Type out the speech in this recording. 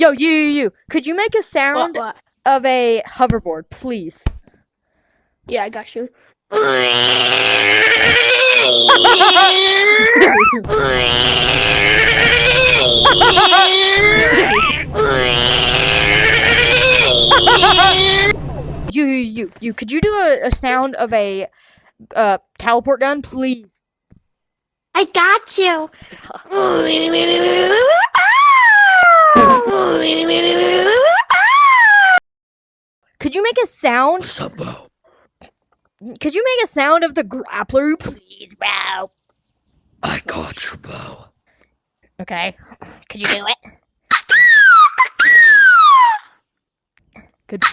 Yo, you. Could you make a sound What? of a hoverboard, please? Yeah, I got you. You. Could you do a sound of a teleport gun, please? I got you. Could you make a sound? What's up, bro? Could you make a sound of the grappler, please, bro? I got you, bro. Okay. Could you do it? Good.